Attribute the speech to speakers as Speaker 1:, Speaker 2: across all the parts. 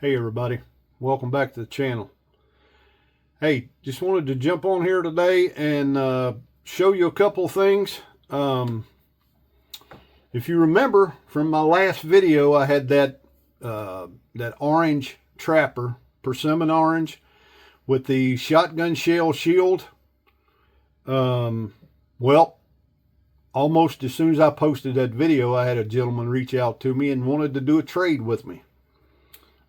Speaker 1: Hey everybody, welcome back to the channel. Hey, just wanted to jump on here today and show you a couple things. If you remember from my last video, I had that orange trapper, persimmon orange, with the shotgun shell shield. Well, almost as soon as I posted that video, I had a gentleman reach out to me and wanted to do a trade with me.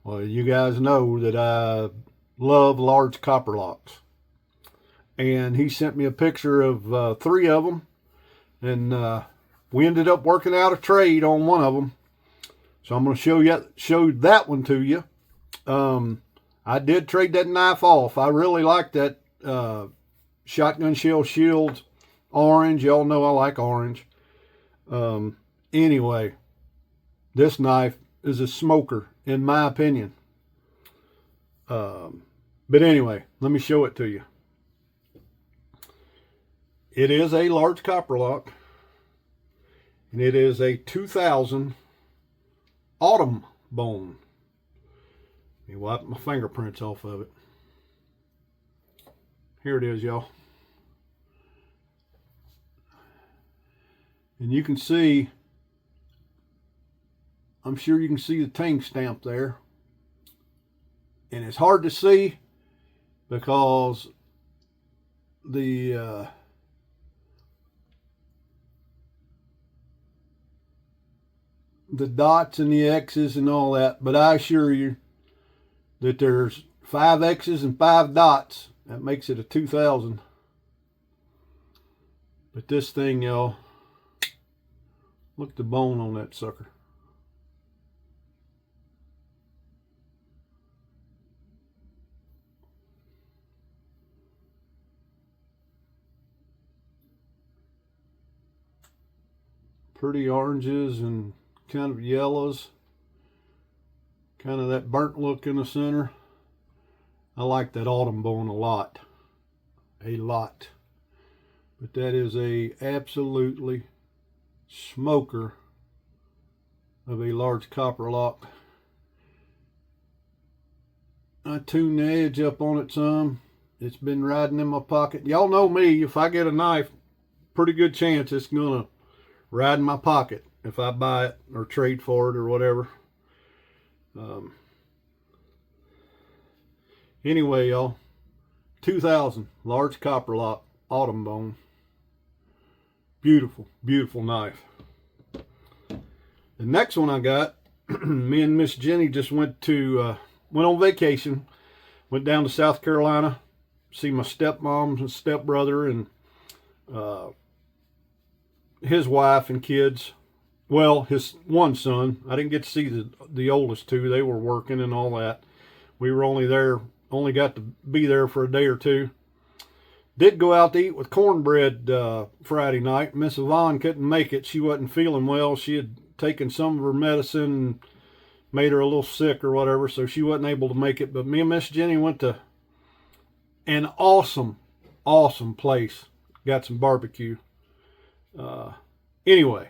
Speaker 1: Well, you guys know that I love large Copperlocks. And he sent me a picture of 3 of them. And we ended up working out a trade on one of them. So I'm going to show that one to you. I did trade that knife off. I really like that shotgun shell shield orange. Y'all know I like orange. Anyway, this knife is a smoker, in my opinion. But anyway, let me show it to you. It is a large Copperlock, and it is a 2000 autumn bone. Let me wipe my fingerprints off of it. Here it is, y'all. And you can see, I'm sure you can see the tang stamp there. And it's hard to see because the dots and the X's and all that, but I assure you that there's 5 X's and 5 dots. That makes it a 2000. But this thing, y'all, look at the bone on that sucker. Pretty oranges and kind of yellows. Kind of that burnt look in the center. I like that autumn bone a lot. A lot. But that is a absolutely smoker of a large Copperlock. I tuned the edge up on it some. It's been riding in my pocket. Y'all know me, if I get a knife, pretty good chance it's gonna ride in my pocket if I buy it or trade for it or whatever. Anyway, y'all, 2000 large Copperlock autumn bone. Beautiful, beautiful knife. The next one I got, me and Miss Jenny just went on vacation. Went down to South Carolina, see my stepmom and stepbrother and his wife and kids. Well, his one son. I didn't get to see the oldest 2. They were working and all that. We were only got to be there for a day or 2. Did go out to eat with cornbread Friday night. Miss Yvonne couldn't make it. She wasn't feeling well. She had taken some of her medicine and made her a little sick or whatever, so she wasn't able to make it. But me and Miss Jenny went to an awesome place. Got some barbecue. Anyway,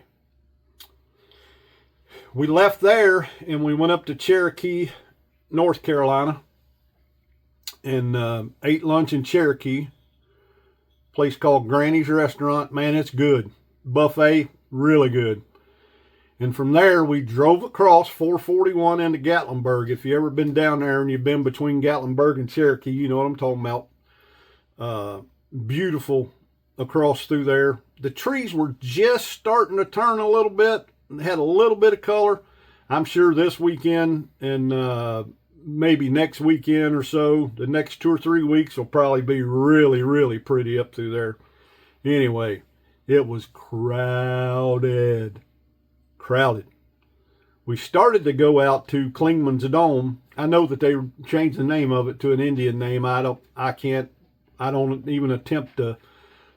Speaker 1: we left there and we went up to Cherokee, North Carolina, and ate lunch in Cherokee. Place called Granny's Restaurant. Man, it's good. Buffet, really good. And from there, we drove across 441 into Gatlinburg. If you ever been down there and you've been between Gatlinburg and Cherokee, you know what I'm talking about. Beautiful across through there. The trees were just starting to turn a little bit. Had a little bit of color. I'm sure this weekend and maybe next weekend or so, the next 2 or 3 weeks will probably be really, really pretty up through there. Anyway, it was crowded. We started to go out to Klingman's Dome. I know that they changed the name of it to an Indian name. I don't even attempt to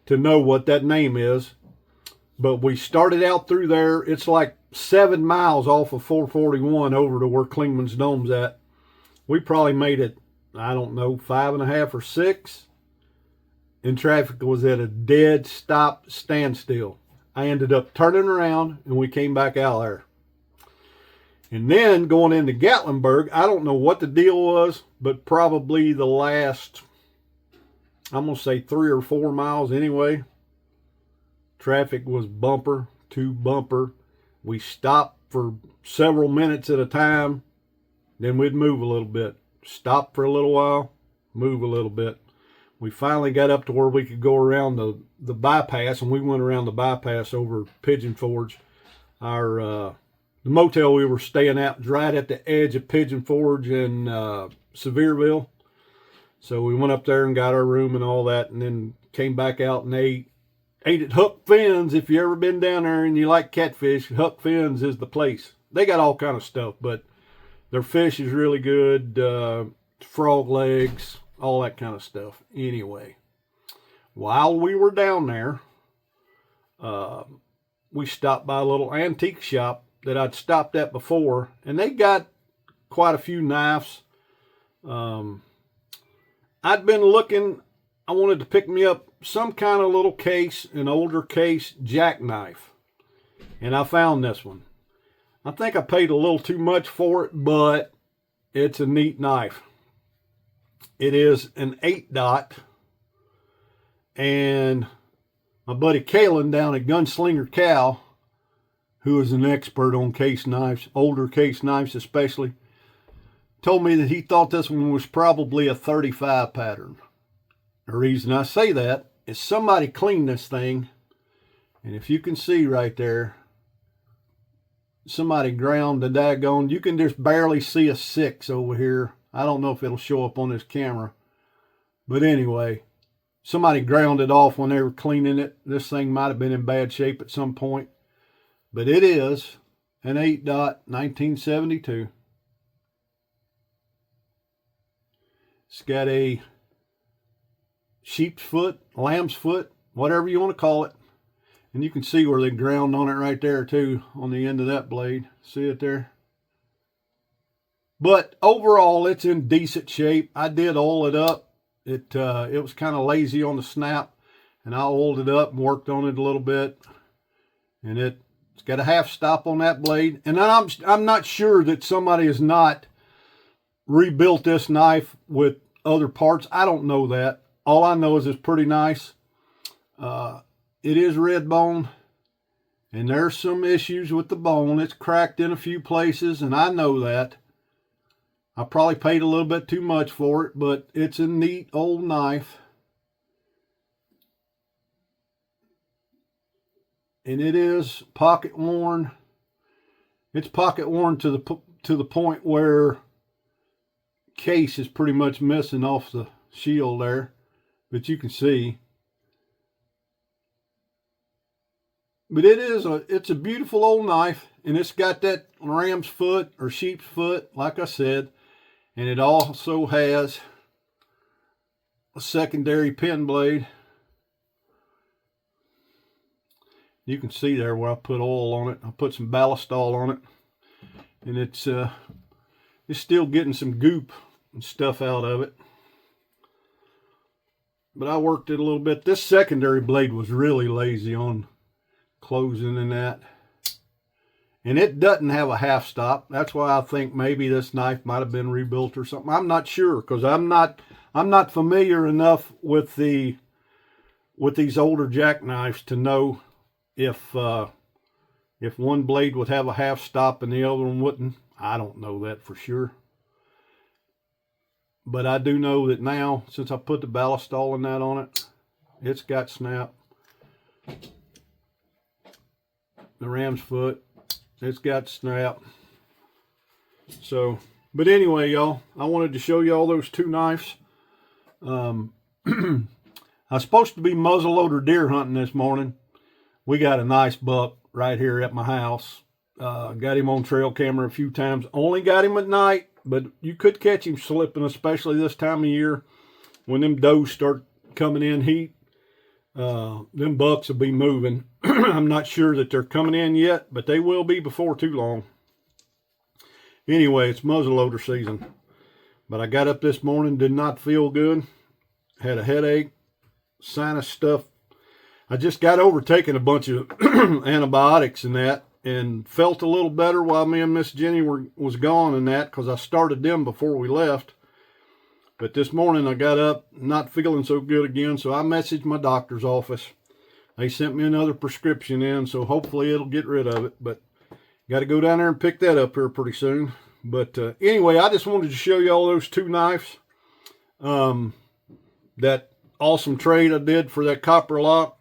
Speaker 1: know what that name is. But we started out through there. It's like 7 miles off of 441 over to where Klingman's Dome's at. We probably made it, I don't know, 5.5 or 6. And traffic was at a dead stop standstill. I ended up turning around and we came back out there. And then going into Gatlinburg, I don't know what the deal was, but probably the last, I'm going to say 3 or 4 miles anyway, traffic was bumper to bumper. We stopped for several minutes at a time, then we'd move a little bit. Stop for a little while, move a little bit. We finally got up to where we could go around the bypass, and we went around the bypass over Pigeon Forge. The motel we were staying at was right at the edge of Pigeon Forge and Sevierville. So we went up there and got our room and all that, and then came back out and ate at Huck Finn's. If you ever been down there and you like catfish, Huck Finn's is the place. They got all kind of stuff, but their fish is really good. Frog legs, all that kind of stuff. Anyway, while we were down there, we stopped by a little antique shop that I'd stopped at before, and they got quite a few knives. I'd been looking, I wanted to pick me up some kind of little case, an older case jackknife, and I found this one. I think I paid a little too much for it, but it's a neat knife. It is an 8-dot, and my buddy Kalen down at Gunslinger Cow, who is an expert on case knives, older case knives especially, told me that he thought this one was probably a 35 pattern. The reason I say that is somebody cleaned this thing, and if you can see right there, somebody ground the daggone, you can just barely see a 6 over here. I don't know if it'll show up on this camera, but anyway, somebody ground it off when they were cleaning it. This thing might have been in bad shape at some point. But it is an 8-dot 1972. It's got a sheep's foot, lamb's foot, whatever you want to call it. And you can see where they ground on it right there too, on the end of that blade. See it there? But overall, it's in decent shape. I did oil it up. It was kind of lazy on the snap, and I oiled it up and worked on it a little bit. And it's got a half stop on that blade. And I'm not sure that somebody has not rebuilt this knife with other parts. I don't know that. All I know is it's pretty nice. It is red bone, and there's some issues with the bone. It's cracked in a few places, and I know that. I probably paid a little bit too much for it, but it's a neat old knife. And it is pocket worn. It's pocket worn to the point where case is pretty much missing off the shield there, but you can see. But it's a beautiful old knife, and it's got that ram's foot or sheep's foot, like I said, and it also has a secondary pen blade. You can see there where I put oil on it. I put some ballistol on it, and it's still getting some goop and stuff out of it. But I worked it a little bit. This secondary blade was really lazy on closing and that. And it doesn't have a half stop. That's why I think maybe this knife might have been rebuilt or something. I'm not sure, because I'm not familiar enough with these older jackknives to know if one blade would have a half stop and the other one wouldn't. I don't know that for sure. But I do know that now, since I put the ballistol and that on it, it's got snap. The ram's foot, it's got snap. So, but anyway, y'all, I wanted to show you all those two knives. I was supposed to be muzzleloader deer hunting this morning. We got a nice buck right here at my house. Got him on trail camera a few times. Only got him at night, but you could catch him slipping, especially this time of year when them does start coming in heat. Them bucks will be moving. I'm not sure that they're coming in yet, but they will be before too long. Anyway, it's muzzleloader season. But I got up this morning, did not feel good. Had a headache, sinus stuff. I just got over taking a bunch of antibiotics and that, and felt a little better while me and Miss Jenny was gone and that, because I started them before we left. But this morning I got up not feeling so good again, so I messaged my doctor's office. They sent me another prescription in, so hopefully it'll get rid of it. But got to go down there and pick that up here pretty soon. But anyway, I just wanted to show you all those two knives. That awesome trade I did for that Copperlock.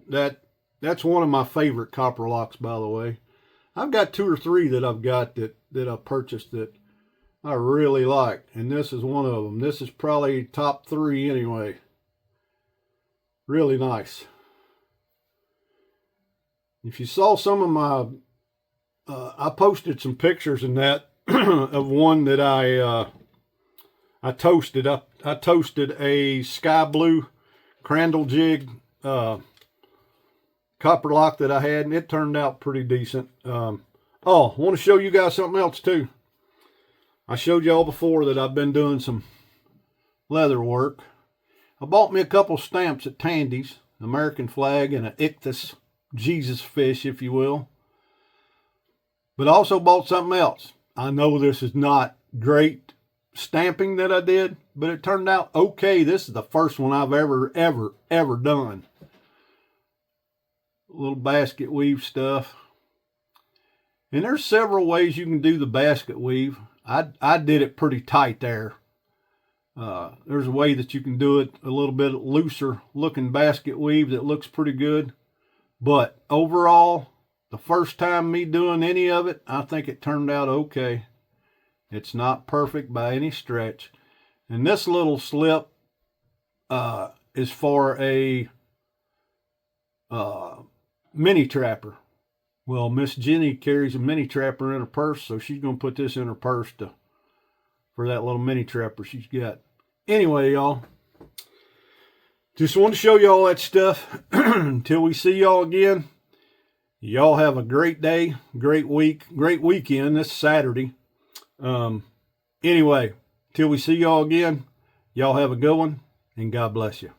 Speaker 1: That's one of my favorite Copperlocks, by the way. I've got 2 or 3 that I've got that I purchased that I really like, and this is one of them. This is probably top 3 anyway. Really nice. If you saw some of my, I posted some pictures in that of one that I toasted. I toasted a sky blue crandall jig Copperlock that I had, and it turned out pretty decent. Oh, I want to show you guys something else too. I showed y'all before that I've been doing some leather work. I bought me a couple stamps at Tandy's, American flag and an ichthus, Jesus fish, if you will. But I also bought something else. I know this is not great stamping that I did, but it turned out okay. This is the first one I've ever done. A little basket weave stuff. And there's several ways you can do the basket weave. I did it pretty tight there. There's a way that you can do it a little bit looser looking basket weave that looks pretty good. But overall, the first time me doing any of it, I think it turned out okay. It's not perfect by any stretch. And this little slip is for a mini trapper. Well, Miss Jenny carries a mini trapper in her purse, so she's going to put this in her purse for that little mini trapper she's got. Anyway, y'all, just want to show you all that stuff. Until we see y'all again, y'all have a great day, great week, great weekend. This Saturday. Anyway, till we see y'all again, y'all have a good one, and God bless you.